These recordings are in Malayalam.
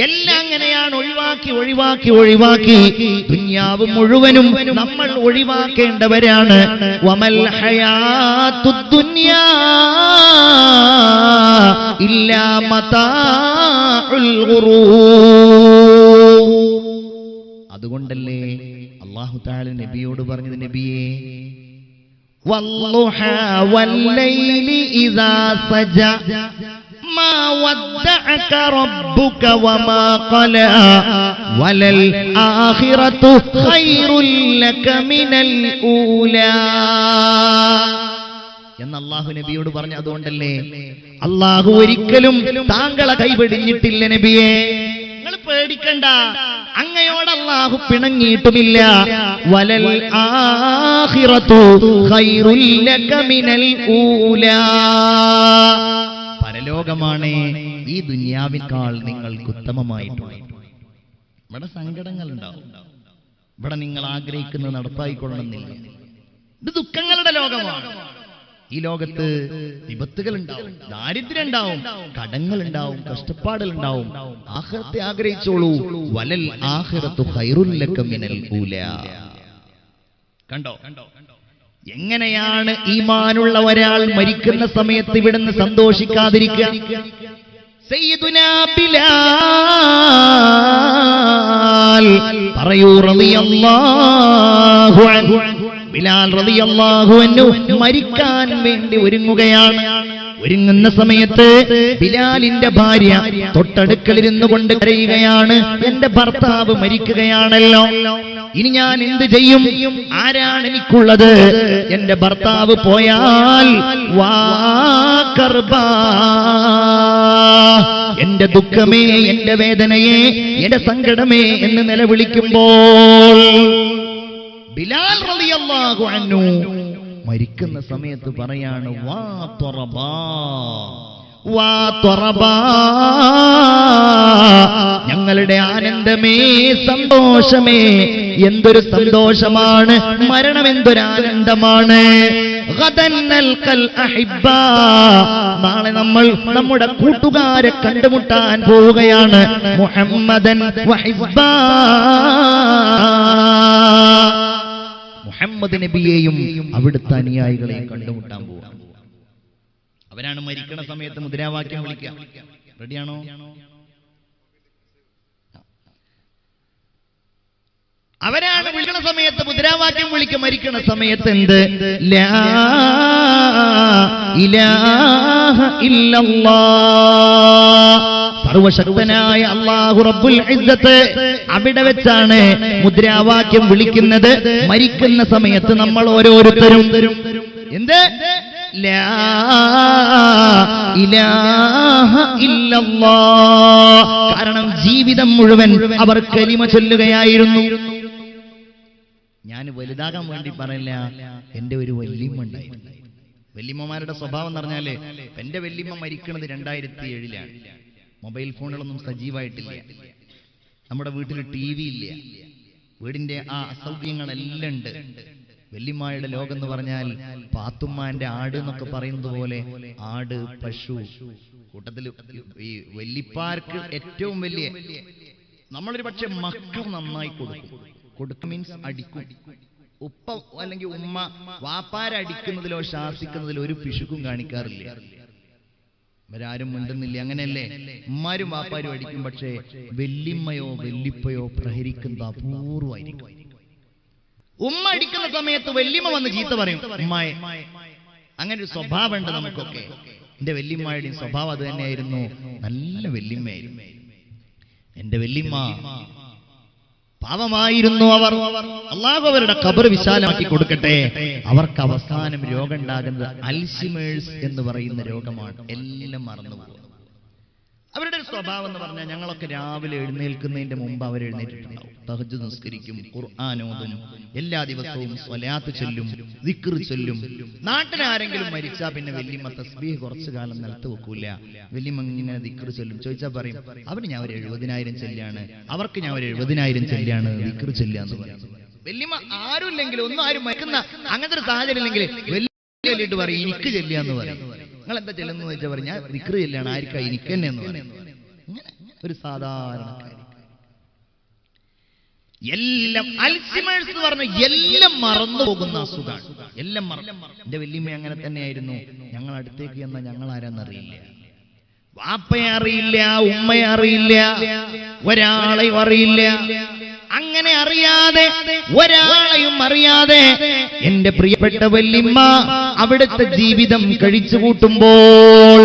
എല്ലാം അങ്ങനെയാണ്. ഒഴിവാക്കി ദുനിയാവ് മുഴുവനും നമ്മൾ ഒഴിവാക്കേണ്ടവരാണ്. വമൽ ഹയാത്തുദ് ദുനിയാ ഇല്ലാ മതാഉൽ ഗുറൂർ. അതുകൊണ്ടല്ലേ അല്ലാഹു തആല നബിയോട് പറഞ്ഞത്, നബിയേ വല്ളുഹാ വല്ലൈലി ഇദാ സജാ മാ വദ്ദഅക റബ്ബുക വമാ ഖലാ വലൽ ആഖിറതു ഖൈറുൽ ലക മിനൽ ഊലാ എന്ന് അല്ലാഹു നബിയോട് പറഞ്ഞു. അതുകൊണ്ടല്ലേ അല്ലാഹു ഒരിക്കലും താങ്കളെ കൈവെടിഞ്ഞിട്ടില്ല നബിയേ, നിങ്ങൾ പേടിക്കണ്ട, അങ്ങയോട് അല്ലാഹു പിണങ്ങിയിട്ടുമില്ല. വലൽ ആഖിറതു ഖൈറുൽ ലക മിനൽ ഊലാ, പരലോകമാണ് ഈ ദുനിയാവിനേക്കാൾ നിങ്ങൾക്ക് ഉത്തമമായിട്ടുള്ളത്. ഇവിടെ സങ്കടങ്ങൾ ഉണ്ടാവും, ഇവിടെ നിങ്ങൾ ആഗ്രഹിക്കുന്നത് നടപ്പായിക്കൊള്ളണമെന്നില്ല. ഇത് ദുഃഖങ്ങളുടെ ലോകമാണ്. ഈ ലോകത്ത് വിപത്തുകൾ ഉണ്ടാവും, ദാരിദ്ര്യം ഉണ്ടാവും, കടങ്ങൾ ഉണ്ടാവും, കഷ്ടപ്പാടുകൾ ഉണ്ടാവും. ആഖിറത്തെ ആഗ്രഹിച്ചോളൂ. വലൽ ആഖിറത്തു ഖൈറുൽ ലക മിനൽ ഊലാ. കണ്ടോ എങ്ങനെയാണ് ഈമാനുള്ള ഒരാൾ മരിക്കുന്ന സമയത്ത് ഇവിടുന്ന് സന്തോഷിക്കാതിരിക്കുക? സയ്യിദുനാ ബിലാൽ പറയൂ റളിയല്ലാഹു അൻഹു, ബിലാൽ റളിയല്ലാഹു അൻഹു മരിക്കാൻ വേണ്ടി ഒരുങ്ങുകയാണ്. ഒരുങ്ങുന്ന സമയത്ത് ബിലാലിന്റെ ഭാര്യ തൊട്ടടുക്കലിരുന്നു കൊണ്ട് കരയുകയാണ്, എന്റെ ഭർത്താവ് മരിക്കുകയാണല്ലോ, ഇനി ഞാൻ എന്ത് ചെയ്യും? ആരാണ് എനിക്കുള്ളത്? എന്റെ ഭർത്താവ് പോയാൽ വാ കർബാ, എന്റെ ദുഃഖമേ, എന്റെ വേദനയെ, എന്റെ സങ്കടമേ എന്ന് നിലവിളിക്കുമ്പോൾ ബിലാൽ റളിയല്ലാഹു അൻഹു മരിക്കുന്ന സമയത്ത് പറയാണ്, വാ ത്വറബാ, വാ ത്വറബാ, ഞങ്ങളുടെ ആനന്ദമേ, സന്തോഷമേ, എന്തൊരു സന്തോഷമാണ്, മരണം എന്തൊരു ആനന്ദമാണ്. നാളെ നമ്മൾ നമ്മുടെ കൂട്ടുകാരെ കണ്ടുമുട്ടാൻ പോവുകയാണ്. മുഹമ്മദൻ വഹിസ്ബാ, മുഹമ്മദ് നബിയെയും അവിടുത്തെ അനുയായികളെയും കണ്ടുമുട്ടാൻ പോവുക. അവരാണ് മരിക്കണ സമയത്ത് മുദ്രാവാക്യം വിളിക്കുക. റെഡിയാണോ? അവരാണ് വിളിക്കണ സമയത്ത് മുദ്രാവാക്യം വിളിക്കുക. മരിക്കണ സമയത്ത് എന്ത്? ലാ ഇലാഹ ഇല്ലല്ലാഹ്. സർവശക്തനായ അല്ലാഹു റബ്ബുൽ ഇസ്സത്ത് അവിടെ വെച്ചാണ് മുദ്രാവാക്യം വിളിക്കുന്നത്. മരിക്കുന്ന സമയത്ത് നമ്മൾ ഓരോരുത്തരും എന്ത്? ലാ ഇലാഹ ഇല്ലല്ലാഹ്. കാരണം ജീവിതം മുഴുവൻ അവർ കലിമ ചൊല്ലുകയായിരുന്നു. ഞാൻ വലുതാകാൻ വേണ്ടി പറയില്ല, എന്റെ ഒരു വല്യമ്മ ഉണ്ടായിരുന്നു. വല്യമ്മമാരുടെ സ്വഭാവം എന്ന് പറഞ്ഞാല്, എന്റെ വല്യമ്മ മരിക്കുന്നത് 2007-ലാണ്. മൊബൈൽ ഫോണുകളൊന്നും സജീവമായിട്ടില്ല, നമ്മുടെ വീട്ടിൽ TV ഇല്ല, വീടിന്റെ ആ അസൗകര്യങ്ങളെല്ലാം ഉണ്ട്. വല്യമ്മയുടെ ലോകം എന്ന് പറഞ്ഞാൽ പാത്തുമ്മാന്റെ ആട് എന്നൊക്കെ പറയുന്നത് പോലെ ആട്, പശു കൂട്ടത്തിൽ ഈ വല്യപ്പാർക്ക് ഏറ്റവും വലിയ നമ്മളൊരു പക്ഷെ മക്കൾ നന്നായി കൊടുക്കും മീൻസ് അടിക്കും. ഉപ്പ അല്ലെങ്കിൽ ഉമ്മ വാപ്പാരടിക്കുന്നതിലോ ശാസിക്കുന്നതിലോ ഒരു പിശുക്കും കാണിക്കാറില്ല. ഇവരാരും മിണ്ടുന്നില്ല, അങ്ങനെയല്ലേ? ഉമ്മാരും വാപ്പാരും അടിക്കും, പക്ഷേ വല്യമ്മയോ വല്യപ്പയോ പ്രഹരിക്കുന്നത് അപൂർവമായിരിക്കും. ഉമ്മ അടിക്കുന്ന സമയത്ത് വല്യമ്മ വന്ന് ചീത്ത പറയും ഉമ്മായെ. അങ്ങനെ ഒരു സ്വഭാവം ഉണ്ട് നമുക്കൊക്കെ. എന്റെ വല്യമ്മയുടെയും സ്വഭാവം അത് തന്നെയായിരുന്നു. നല്ല വല്യമ്മയായിരുന്നു എന്റെ വല്യമ്മ. പാവമായിരുന്നു അവർ. അല്ലാഹു അവരുടെ ഖബർ വിശാലമാക്കി കൊടുക്കട്ടെ. അവർക്ക് അവസാനം രോഗം ഉണ്ടാകുന്നത് അൽഷിമേഴ്സ് എന്ന് പറയുന്ന രോഗമാണ്. എല്ലാം മറന്നുപോകും. അവരുടെ ഒരു സ്വഭാവം എന്ന് പറഞ്ഞാൽ, ഞങ്ങളൊക്കെ രാവിലെ എഴുന്നേൽക്കുന്നതിന്റെ മുമ്പ് അവർ എഴുന്നേറ്റിട്ടുണ്ടാവും. തഹജ്ജുദ് നിസ്കരിക്കും, ഖുർആൻ ഓതും, എല്ലാ ദിവസവും സ്വലാത്ത് ചൊല്ലും, ദിക്ർ ചൊല്ലും. നാട്ടിലാരെങ്കിലും മരിച്ചാൽ പിന്നെ വല്യമ്മ തസ്ബീഹ് കുറച്ചു കാലം നിലത്ത് വെക്കൂല. വല്യമ്മ ഇങ്ങനെ ദിക്ർ ചൊല്ലും. ചോദിച്ചാൽ പറയും, അവന് ഞാൻ ഒരു 70,000 ചെല്ലാണ്, അവർക്ക് ഞാൻ ഒരു 70,000 ചെല്ലാണ് ദിക്ർ ചെല്ലാന്ന് പറയും. വല്യമ്മ ആരും ഇല്ലെങ്കിൽ, ഒന്നും ആരും മരിക്കുന്ന അങ്ങനത്തെ ഒരു സാഹചര്യം ഇല്ലെങ്കിൽ വലിയിട്ട് പറയും, എനിക്ക് ചെല്ലാന്ന് പറയും. നിങ്ങൾ എന്താ ചെല്ലുന്ന വെച്ചാൽ പറയും, ഞാൻ ദിക്ർ ചെല്ലാണ്, ആർക്കാ എനിക്ക് തന്നെ എന്ന് പറയും. ഒരു സാധാരണക്കാരി. എല്ലാം അൽസിമേഴ്സ് എന്ന് പറഞ്ഞ എല്ലാം മറന്നു പോകുന്ന അസുഖമാണ്. എല്ലാം എന്റെ വല്യമ്മ അങ്ങനെ തന്നെയായിരുന്നു. ഞങ്ങൾ അടുത്തേക്ക് ചെന്നാൽ ഞങ്ങൾ ആരാന്നറിയില്ല, വാപ്പയെ അറിയില്ല, ഉമ്മയെ അറിയില്ല, ഒരാളെയും അറിയില്ല. അങ്ങനെ അറിയാതെ, ഒരാളെയും അറിയാതെ എന്റെ പ്രിയപ്പെട്ട വല്യമ്മ അവിടുത്തെ ജീവിതം കഴിച്ചു കൂട്ടുമ്പോൾ,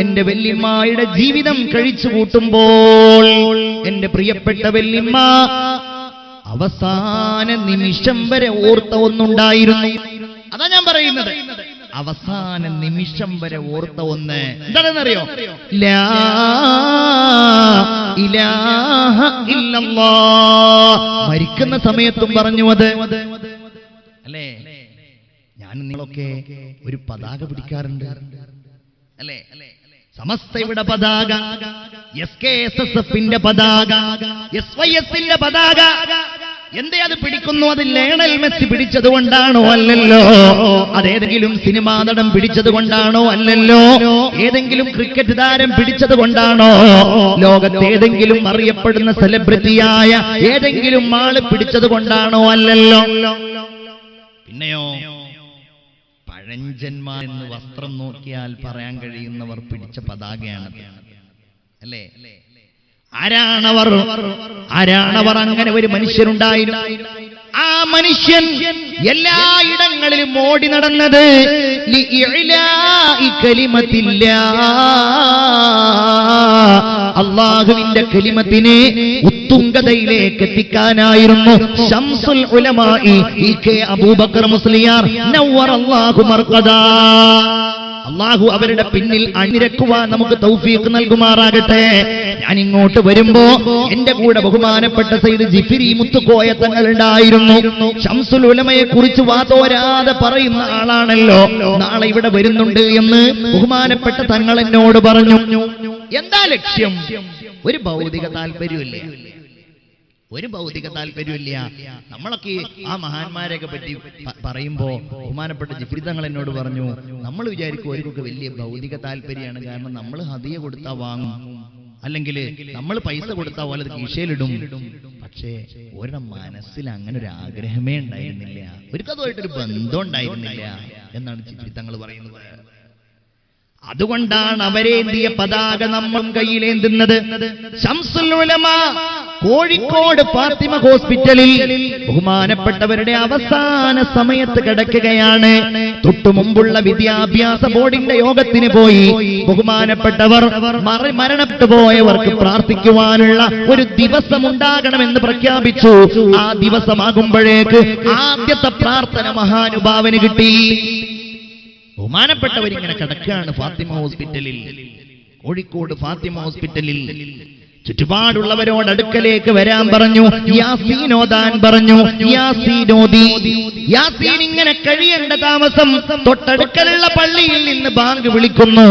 എന്റെ വല്യമ്മയുടെ ജീവിതം കഴിച്ചു കൂട്ടുമ്പോൾ എന്റെ പ്രിയപ്പെട്ട വല്യമ്മ അവസാന നിമിഷം വരെ ഓർത്ത ഒന്നുണ്ടായിരുന്നു. അതാ ഞാൻ പറയുന്നത്, അവസാന നിമിഷം വരെ ഓർത്ത ഒന്ന് എന്താണെന്നറിയോ? ലാ ഇലാഹ ഇല്ലല്ലാഹ്. മരിക്കുന്ന സമയത്തും പറഞ്ഞു അത് അല്ലേ. ഞാൻ നിങ്ങളൊക്കെ ഒരു പതാക പിടിക്കാറുണ്ട് അല്ലേ? സമസ്തയുടെ പതാക, SKSSFന്റെ പതാക, SYSന്റെ പതാക. എന്തേ അത് പിടിക്കുന്നു? അത് ലയണൽ മെസ്സി പിടിച്ചത് കൊണ്ടാണോ? അല്ലല്ലോ. അതേതെങ്കിലും സിനിമാ നടൻ പിടിച്ചത് കൊണ്ടാണോ? അല്ലല്ലോ. ഏതെങ്കിലും ക്രിക്കറ്റ് താരം പിടിച്ചത് കൊണ്ടാണോ? ലോകത്തേതെങ്കിലും അറിയപ്പെടുന്ന സെലിബ്രിറ്റിയായ ഏതെങ്കിലും ആള് പിടിച്ചത് കൊണ്ടാണോ? അല്ലല്ലോ. പിന്നെയോ പഴഞ്ചന്മാർ എന്ന് വസ്ത്രം നോക്കിയാൽ പറയാൻ കഴിയുന്നവർ പിടിച്ച പതാകയാണ് അല്ലേ? ആരാണവർ? അങ്ങനെ ഒരു മനുഷ്യരുണ്ടായിരുന്നു. ആ മനുഷ്യൻ എല്ലായിടങ്ങളിലും ഓടി നടന്നത് അല്ലാഹുവിന്റെ കലിമത്തിനെ ഉത്തുംഗതയിലേക്ക് എത്തിക്കാനായിരുന്നു. ശംസുൽ ഉലമായി ഇ.കെ. അബൂബക്കർ മുസ്ലിയാർ നവ്വറല്ലാഹു മർഖദാ. അല്ലാഹു അവരുടെ പിന്നിൽ അണിനിരക്കുവാൻ നമുക്ക് തൗഫീഖ് നൽകുമാറാകട്ടെ. ഞാൻ ഇങ്ങോട്ട് വരുമ്പോ എന്റെ കൂടെ ബഹുമാനപ്പെട്ട സയ്യിദ് ജിഫ്രി മുത്തുക്കോയ തങ്ങൾ ഉണ്ടായിരുന്നു. ശംസുൽ ഉലമയെ കുറിച്ച് വാതോരാതെ പറയുന്ന ആളാണല്ലോ. നാളെ ഇവിടെ വരുന്നുണ്ട് എന്ന് ബഹുമാനപ്പെട്ട തങ്ങൾ എന്നോട് പറഞ്ഞു. എന്താ ലക്ഷ്യം? ഒരു ഭൗതിക താല്പര്യമില്ല, ഒരു ഭൗതിക താല്പര്യമില്ല. നമ്മളൊക്കെ ആ മഹാന്മാരെയൊക്കെ പറ്റി പറയുമ്പോ ബഹുമാനപ്പെട്ട ജിഫ്രി തങ്ങൾ എന്നോട് പറഞ്ഞു, നമ്മൾ വിചാരിക്കും അവർക്കൊക്കെ വലിയ ഭൗതിക താല്പര്യമാണ്. കാരണം നമ്മൾ ഹദിയ കൊടുത്താ വാങ്ങും, അല്ലെങ്കിൽ നമ്മൾ പൈസ കൊടുത്താൽ പോലെ അത് കീശയിലിടും. പക്ഷേ ഒരുടെ മനസ്സിൽ അങ്ങനെ ഒരു ആഗ്രഹമേ ഉണ്ടായിരുന്നില്ല, ഒരിക്കതുമായിട്ടൊരു ബന്ധം ഉണ്ടായിരുന്നില്ല എന്നാണ് ജിഫ്രി തങ്ങൾ പറയുന്നത്. അതുകൊണ്ടാണ് അവരേന്തിയ പതാക നമ്മളും കയ്യിലേന്തുന്നത്. ശംസുൽ ഉലമ കോഴിക്കോട് ഫാത്തിമ ഹോസ്പിറ്റലിൽ ബഹുമാനപ്പെട്ടവരുടെ അവസാന സമയത്ത് കിടക്കുകയാണ്. തൊട്ടു മുമ്പുള്ള വിദ്യാഭ്യാസ ബോർഡിന്റെ യോഗത്തിന് പോയി ബഹുമാനപ്പെട്ടവർ മരണപ്പെട്ടു പോയവർക്ക് പ്രാർത്ഥിക്കുവാനുള്ള ഒരു ദിവസം ഉണ്ടാകണമെന്ന് പ്രഖ്യാപിച്ചു. ആ ദിവസമാകുമ്പോഴേക്ക് ആദ്യത്തെ പ്രാർത്ഥന മഹാനുഭാവന് കിട്ടി. ബഹുമാനപ്പെട്ടവരിങ്ങനെ കിടക്കുകയാണ് ഫാത്തിമ ഹോസ്പിറ്റലിൽ, കോഴിക്കോട് ഫാത്തിമ ഹോസ്പിറ്റലിൽ. ചുറ്റുപാടുള്ളവരോട് അടുക്കലേക്ക് വരാൻ പറഞ്ഞു, യാസീൻ ഓതാൻ പറഞ്ഞു. യാസീനോദി. യാസീൻ ഇങ്ങനെ കഴിയേണ്ട താമസം തൊട്ടടുക്കലുള്ള പള്ളിയിൽ നിന്ന് ബാങ്ക് വിളിക്കുന്നു.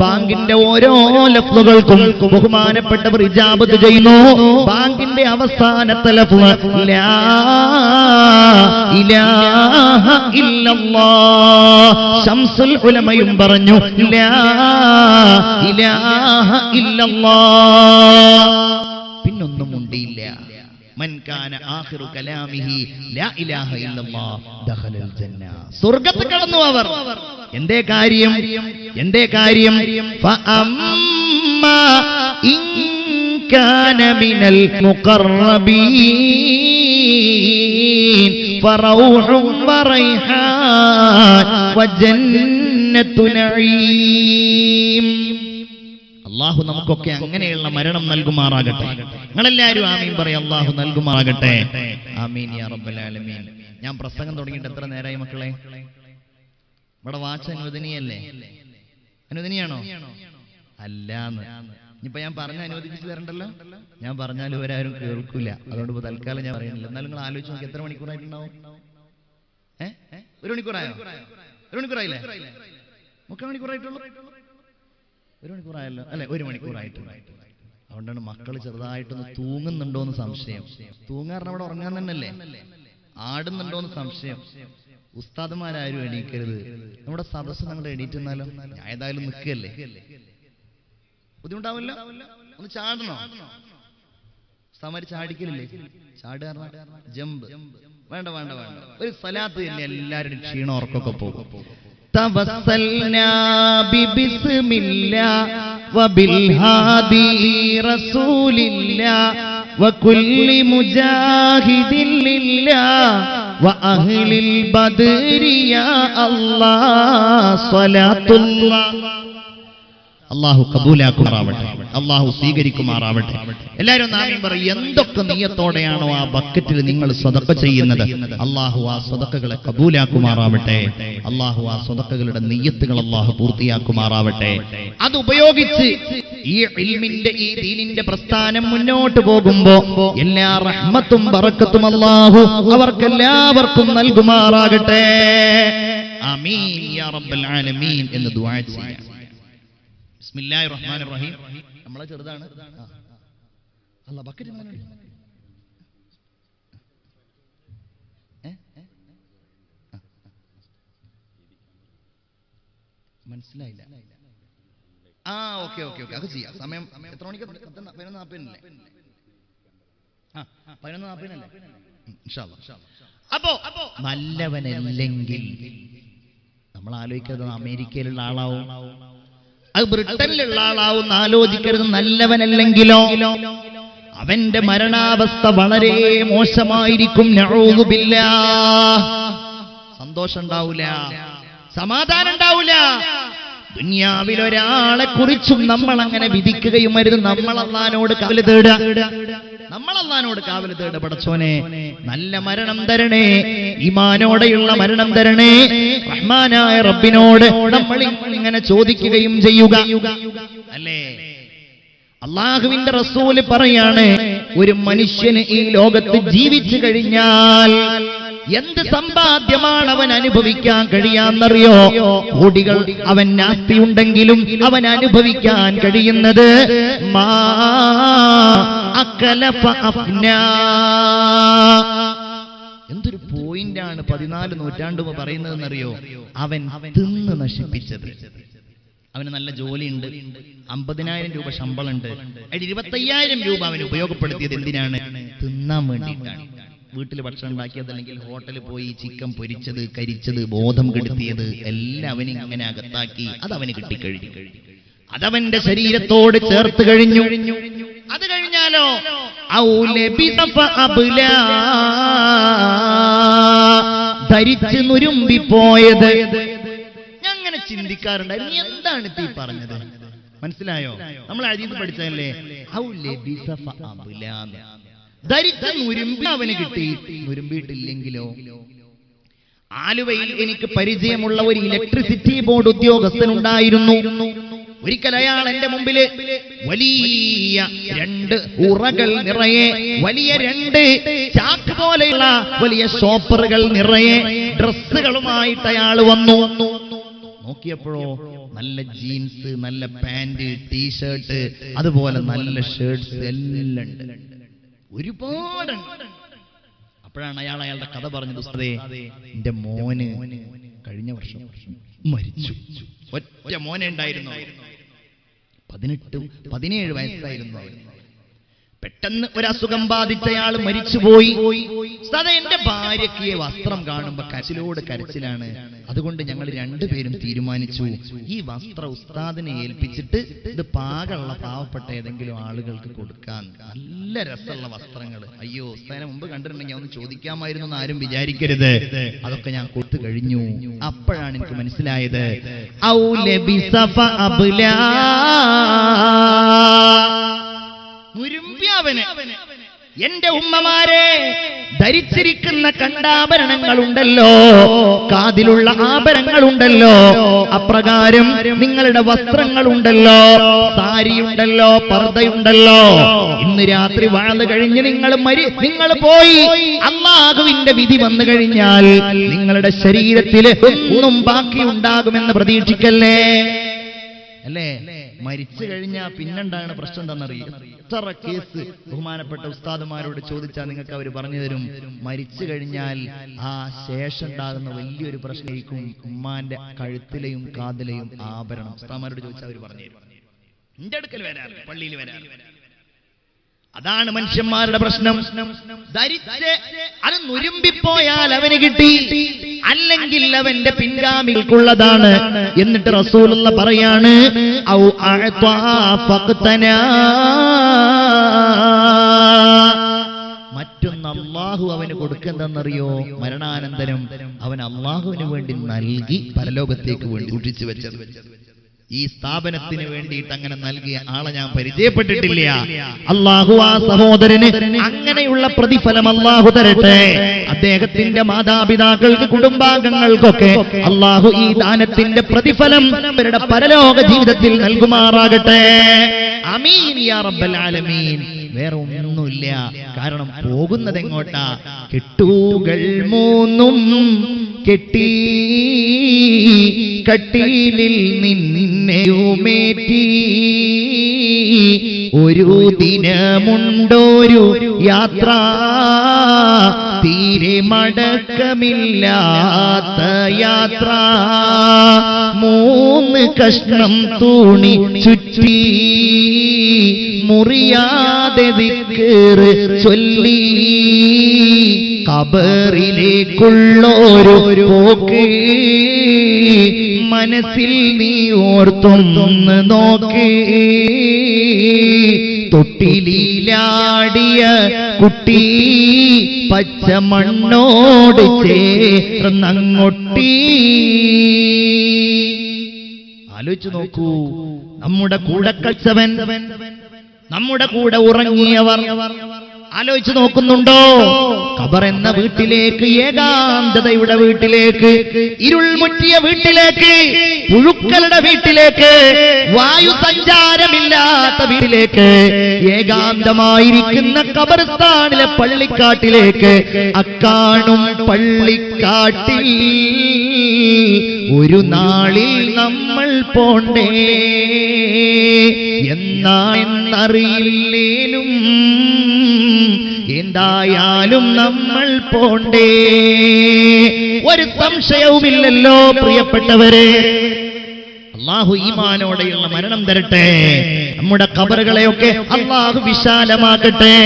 ബാങ്കിന്റെ ഓരോ ലഫ്ലുകൾക്കും ബഹുമാനപ്പെട്ടവർ ഇജാബത്ത് ചെയ്യുന്നു. ബാങ്കിന്റെ അവസാനത്തെ ലഫ്ല് ലാ ഇലാഹ ഇല്ലല്ലാഹ്. ശംസുൽ ഉലമയും പറഞ്ഞു ലാ ഇലാഹ ഇല്ലല്ലാഹ്. പിന്നൊന്നും ഉണ്ടില്ല. മൻ കാന ആഖിറു കലാമിഹി ലാ ഇലാഹ ഇല്ലല്ലാഹ് ദഖലൽ ജന്ന. സ്വർഗ്ഗത്തിൽ കടന്നു അവർ. എന്തേ കാര്യം? എന്തേ കാര്യം? ഫഅമ്മാ ഇൻ കാന മിനൽ മുഖറബീൻ ഫറൗഹും വറൈഹാൻ വജന്നത്തു നഈം. അല്ലാഹു നമുക്കൊക്കെ അങ്ങനെയുള്ള മരണം നൽകുമാറാകട്ടെ. നിങ്ങളെല്ലാവരും ആമീൻ പറയാം. അല്ലാഹു നൽകുമാറാകട്ടെ. ആമീൻ യാ റബ്ബൽ ആലമീൻ. ഞാൻ പ്രസംഗം തുടങ്ങിയിട്ട് എത്ര നേരമായി മക്കളെ? ഇവിടെ വാച്ച് അനുവദനീയല്ലേ? അനുവദനീയാണോ? അല്ലാന്ന്. ഇനിയിപ്പോ ഞാൻ പറഞ്ഞ അനുവദിച്ചു തരണ്ടല്ലോ. ഞാൻ പറഞ്ഞാൽ ഇവരാരും കേൾക്കൂല. അതുകൊണ്ട് ഇപ്പൊ തൽക്കാലം ഞാൻ പറയുന്നില്ല. എന്നാലും നിങ്ങൾ ആലോചിച്ച് നോക്കി എത്ര മണിക്കൂറായിട്ടുണ്ടാവും? 1 മണിക്കൂറായോ? 1 മണിക്കൂറായില്ലേ? 3 മണിക്കൂറായിട്ടുള്ളൂ. 1 മണിക്കൂറായല്ലോ അല്ലെ? 1 മണിക്കൂറായിട്ട്. അതുകൊണ്ടാണ് മക്കൾ ചെറുതായിട്ടൊന്ന് തൂങ്ങുന്നുണ്ടോന്ന് സംശയം. തൂങ്ങാറിന് അവിടെ ഉറങ്ങാൻ തന്നെയല്ലേ? ആടുന്നുണ്ടോന്ന് സംശയം. ഉസ്താദുമാരാരും എണീക്കരുത്. നമ്മുടെ സദസ്സ് നിങ്ങൾ എണീറ്റെന്നാലോ? ഞാൻ ഏതായാലും നിൽക്കല്ലേ, ബുദ്ധിമുട്ടാവില്ല. ഒന്ന് ചാടണോ? സമര് ചാടിക്കലില്ലേ? ചാടുക ജമ്പ്. വേണ്ട വേണ്ട വേണ്ട, ഒരു സലാത്ത് തന്നെ എല്ലാവരും ക്ഷീണം ഉറക്കൊക്കെ പോകും. തവസ്സൽനാ ബിബിസ്മില്ലാ വബിൽ ഹാദി റസൂലില്ലാ വകുല്ലി മുജാഹിദിൻ ലില്ലാ വഅഹ്ലിൽ ബദ്രി യാ അല്ലാഹ് സ്വലാത്തുല്ലാഹ്. അള്ളാഹു കബൂലാക്കുമാറാവട്ടെ, അള്ളാഹു സ്വീകരിക്കുമാറാവട്ടെ. എല്ലാവരും ആമീൻ പറയും. എന്തൊക്കെ നിയ്യത്തോടെയാണോ ആ ബക്കറ്റിൽ നിങ്ങൾ സദഖ ചെയ്യുന്നത്, അള്ളാഹു ആ സദഖകളെ കബൂലാക്കുമാറാവട്ടെ. അള്ളാഹു ആ സദഖകളുടെ നിയ്യത്തുകൾ അള്ളാഹു പൂർത്തിയാക്കുമാറാവട്ടെ. അത് ഉപയോഗിച്ച് ഈ ഇൽമിന്റെ, ഈ ദീനിന്റെ പ്രസ്ഥാനം മുന്നോട്ട് പോകുമ്പോ എല്ലാ റഹ്മത്തും ബറക്കത്തും അള്ളാഹു അവർക്കെല്ലാവർക്കും നൽകുമാറാകട്ടെ. ആമീൻ യാ റബ്ബൽ ആലമീൻ എന്ന് ദുആ ചെയ്യാം. ബിസ്മില്ലാഹിർ റഹ്മാനിർ റഹീം. നമ്മളെ ചെറുതാണ്. അല്ലാ ബക്കറ്റ് മനസ്സിലായില്ല. ഓക്കെ ഓക്കെ ഓക്കെ, അത് ചെയ്യാം. സമയം എത്ര മണിക്ക്? 11:40 11:40 ഇൻഷാ അല്ലാഹ്. അപ്പോ നല്ലവനല്ലെങ്കിൽ നമ്മൾ ആലോചിക്കുന്നത് അമേരിക്കയിലുള്ള ആളാവും, അത് ബ്രിട്ടനിലുള്ള ആളാവും ആലോചിക്കരുത്. നല്ലവനല്ലെങ്കിലോ അവന്റെ മരണാവസ്ഥ വളരെ മോശമായിരിക്കും. നഊദു ബില്ലാഹ്. സന്തോഷം ഉണ്ടാവൂല, സമാധാനം ഉണ്ടാവൂല. ദുനിയാവിൽ ഒരാളെ കുറിച്ചും നമ്മൾ അങ്ങനെ വിധിക്കുകയും അരുത്. നമ്മൾ അല്ലാഹുവിനോട് കാവൽ തേടുക, നമ്മൾ അല്ലാഹുവിനോട് കാവൽ തേടുക. പടച്ചോനെ നല്ല മരണം തരണേ, ഈമാനോടെയുള്ള മരണം തരണേ. റഹ്മാനായ റബ്ബിനോട് നമ്മൾ ഇങ്ങനെ ചോദിക്കുകയും ചെയ്യുക അല്ലേ? അല്ലാഹുവിന്റെ റസൂല് പറയാണ്, ഒരു മനുഷ്യന് ഈ ലോകത്ത് ജീവിച്ചു കഴിഞ്ഞാൽ എന്ത് സമ്പാദ്യമാണ് അവൻ അനുഭവിക്കാൻ കഴിയാന്നറിയോ? കോടികൾ അവൻ നാസ്തിയുണ്ടെങ്കിലും അവൻ അനുഭവിക്കാൻ കഴിയുന്നത് മാ അക്കല ഫഅഫ്നാ. എന്തൊരു പോയിന്റാണ് 14 നൂറ്റാണ്ട് പറയുന്നതെന്നറിയോ? അവൻ തിന്ന് നശിപ്പിച്ചത്. അവന് നല്ല ജോലിയുണ്ട്, 50,000 രൂപ ശമ്പളമുണ്ട്, അതിൽ 25,000 രൂപ അവൻ ഉപയോഗപ്പെടുത്തിയത് എന്തിനാണ്? തിന്നാൻ വേണ്ടിയിട്ടാണ്. വീട്ടിൽ ഭക്ഷണം ഉണ്ടാക്കിയത്, അല്ലെങ്കിൽ ഹോട്ടലിൽ പോയി ചിക്കൻ പൊരിച്ചത്, കരിച്ചത്, ബോധം കെടുത്തിയത് എല്ലാം അവന് ഇങ്ങനെ അകത്താക്കി. അതവന് കിട്ടിക്കഴിഞ്ഞു, അതവന്റെ ശരീരത്തോട് ചേർത്ത് കഴിഞ്ഞു. അത് കഴിഞ്ഞാലോ ധരിച്ച് നുരുമ്പിപ്പോയത്. ഞാൻ അങ്ങനെ ചിന്തിക്കാറുണ്ടായിരുന്നു, എന്താണ് തീ പറഞ്ഞത്? മനസ്സിലായോ? നമ്മൾ ഹദീസ് പഠിച്ചതല്ലേ, ധരിച്ച് നുരുമ്പി അവന് കിട്ടി, നുരുമ്പിയിട്ടില്ലെങ്കിലോ? ആലുവയിൽ എനിക്ക് പരിചയമുള്ള ഒരു ഇലക്ട്രിസിറ്റി ബോർഡ് ഉദ്യോഗസ്ഥനുണ്ടായിരുന്നു. ഒരിക്കൽ അയാൾ എന്റെ മുമ്പില് വലിയ 2 ഉറകൾ നിറയെ, വലിയ 2 ചാക്ക് പോലെയുള്ള വലിയ ഷോപ്പറുകൾ നിറയെ ഡ്രസ്സുകളുമായിട്ട് അയാൾ വന്നു. നോക്കിയപ്പോഴോ നല്ല ജീൻസ്, നല്ല പാന്റ്, ടീഷർട്ട്, അതുപോലെ നല്ല ഷർട്ട്സ് എല്ലാം ഉണ്ട്, ഒരുപാട്. അപ്പോഴാണ് അയാളുടെ കഥ പറഞ്ഞത്. ഉസ്താദേ, എന്റെ മോന് കഴിഞ്ഞ വർഷം മരിച്ചു. ഒറ്റ മോനെ ഉണ്ടായിരുന്നു, 17 വയസ്സായിരുന്നു. പെട്ടെന്ന് ഒരു അസുഖം ബാധിച്ചയാൾ മരിച്ചുപോയി. ഉസ്താദേ, എന്റെ ഭാര്യയ്ക്ക് ഈ വസ്ത്രം കാണുമ്പോ കരച്ചിലോട് കരച്ചിലാണ്. അതുകൊണ്ട് ഞങ്ങൾ 2 പേരും തീരുമാനിച്ചു, ഈ വസ്ത്രം ഉസ്താദിനെ ഏൽപ്പിച്ചിട്ട് ഇത് പാകമുള്ള പാവപ്പെട്ട ഏതെങ്കിലും ആളുകൾക്ക് കൊടുക്കാൻ. നല്ല രസമുള്ള വസ്ത്രങ്ങൾ. അയ്യോ, ഉസ്താദിനെ മുമ്പ് കണ്ടിട്ടുണ്ടെങ്കിൽ ഒന്ന് ചോദിക്കാമായിരുന്നു എന്ന് ആരും വിചാരിക്കരുത്. അതൊക്കെ ഞാൻ കൊടുത്തു കഴിഞ്ഞു. അപ്പോഴാണ് എനിക്ക് മനസ്സിലായത്, മുരുമ്പ്യാവന്. എന്റെ ഉമ്മമാരെ, ധരിച്ചിരിക്കുന്ന കണ്ടാഭരണങ്ങളുണ്ടല്ലോ, കാതിലുള്ള ആഭരണങ്ങളുണ്ടല്ലോ, അപ്രകാരം നിങ്ങളുടെ വസ്ത്രങ്ങളുണ്ടല്ലോ, സാരിയുണ്ടല്ലോ, പർദ്ദയുണ്ടല്ലോ. ഇന്ന് രാത്രി വാഴ കഴിഞ്ഞ് നിങ്ങൾ പോയി അല്ലാഹുവിന്റെ വിധി വന്നു കഴിഞ്ഞാൽ നിങ്ങളുടെ ശരീരത്തിൽ ഒന്നും ബാക്കി ഉണ്ടാകുമെന്ന് പ്രതീക്ഷിക്കല്ലേ. അല്ലേ? മരിച്ചു കഴിഞ്ഞാൽ പിന്നുണ്ടാകുന്ന പ്രശ്നം എന്താണെന്നറിയാം? എത്ര കേസ് ബഹുമാനപ്പെട്ട ഉസ്താദുമാരോട് ചോദിച്ചാൽ നിങ്ങൾക്ക് അവർ പറഞ്ഞു തരും. മരിച്ചു കഴിഞ്ഞാൽ ആ ശേഷം ഉണ്ടാകുന്ന വലിയൊരു പ്രശ്നമായിരിക്കും ഉമ്മാന്റെ കഴുത്തിലെയും കാതിലെയും ആഭരണം. ഉസ്താദുമാരോട് ചോദിച്ചാൽ അവർ പറഞ്ഞു തരും. എന്റെ അടുക്കൽ വരാറില്ല, പള്ളിയിൽ വരാറില്ല. അതാണ് മനുഷ്യന്മാരുടെ പ്രശ്നം. ധരിച്ച് അത് നുരുമ്പിപ്പോയാൽ അവന് കിട്ടി, അല്ലെങ്കിൽ അവന്റെ പിൻഗാമികൾക്കുള്ളതാണ്. എന്നിട്ട് റസൂലുള്ള പറയാണ്, ഔ അഅ്താ ഫഖ്തനാ, മറ്റൊന്ന് അള്ളാഹു അവന് കൊടുക്കുന്നതെന്നറിയോ? മരണാനന്തരം അവൻ അള്ളാഹുവിന് വേണ്ടി നൽകി, പരലോകത്തേക്ക് വേണ്ടി സൂക്ഷിച്ചു വെച്ചത്. ഈ സ്ഥാപനത്തിന് വേണ്ടിയിട്ട് അങ്ങനെ നൽകിയ ആളെ ഞാൻ പരിചയപ്പെട്ടിട്ടില്ല. അള്ളാഹു ആ സഹോദരന് അങ്ങനെയുള്ള പ്രതിഫലം അള്ളാഹു തരട്ടെ. അദ്ദേഹത്തിന്റെ മാതാപിതാക്കൾക്ക്, കുടുംബാംഗങ്ങൾക്കൊക്കെ അള്ളാഹു ഈ ദാനത്തിന്റെ പ്രതിഫലം അവരുടെ പരലോക ജീവിതത്തിൽ നൽകുമാറാകട്ടെ. ആമീൻ യാ റബ്ബൽ ആലമീൻ. വേറെ ഒന്നുമില്ല. കാരണം പോകുന്നത് എങ്ങോട്ടാ? കെട്ടുകൾ മൂന്നും കെട്ടി കട്ടിലിൽ നിന്നെയുമേറ്റി, ഒരു ദിനമുണ്ടൊരു യാത്ര, തീരെ മടക്കമില്ലാത്ത യാത്ര. 3 കഷ്ണം തൂണി ചുറ്റി, മുറിയാതെ ദിക്ർ ചൊല്ലി, ഖബറിലേക്കുള്ളൊരു പോക്ക് മനസ്സിൽ നീ ഓർത്തൊന്ന് നോക്ക്. തൊട്ടിലിലാടിയ കുട്ടി പച്ച മണ്ണോട് ചേർന്നങ്ങൊട്ടി. ആലോചിച്ചു നോക്കൂ, നമ്മുടെ കൂടെ കളിച്ചവൻ, നമ്മുടെ കൂടെ ഉറങ്ങിയവർ, ആലോചിച്ചു നോക്കുന്നുണ്ടോ? ഖബർ എന്ന വീട്ടിലേക്ക്, ഏകാന്തതയുടെ വീട്ടിലേക്ക്, ഇരുൾ മുറ്റിയ വീട്ടിലേക്ക്, പുഴുക്കളുടെ വീട്ടിലേക്ക്, വായു സഞ്ചാരമില്ലാത്ത വീട്ടിലേക്ക്, ഏകാന്തമായിരിക്കുന്ന ഖബർസ്ഥാനിലെ പള്ളിക്കാട്ടിലേക്ക്, അക്കാണും പള്ളിക്കാട്ടിൽ ഒരു നാളിൽ നമ്മൾ പോണ്ടേ. എന്നറിയില്ലേലും എന്തായാലും നമ്മൾ പോണ്ടേ. ഒരു സംശയവുമില്ലല്ലോ പ്രിയപ്പെട്ടവരെ. അല്ലാഹു ഈമാനോടെയുള്ള മരണം തരട്ടെ. നമ്മുടെ ഖബറുകളെയൊക്കെ അല്ലാഹു വിശാലമാക്കട്ടെ.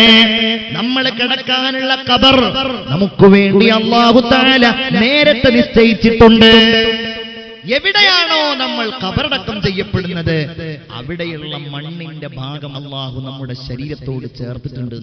നമ്മൾ കിടക്കാനുള്ള ഖബർ നമുക്ക് വേണ്ടി അല്ലാഹു തആല നേരത്തെ നിശ്ചയിച്ചിട്ടുണ്ട്. എവിടെയാണോ നമ്മൾ ഖബറടക്കം ചെയ്യപ്പെടുന്നത്, അവിടെയുള്ള മണ്ണിന്റെ ഭാഗം അല്ലാഹു നമ്മുടെ ശരീരത്തോട് ചേർത്തിട്ടുണ്ട്.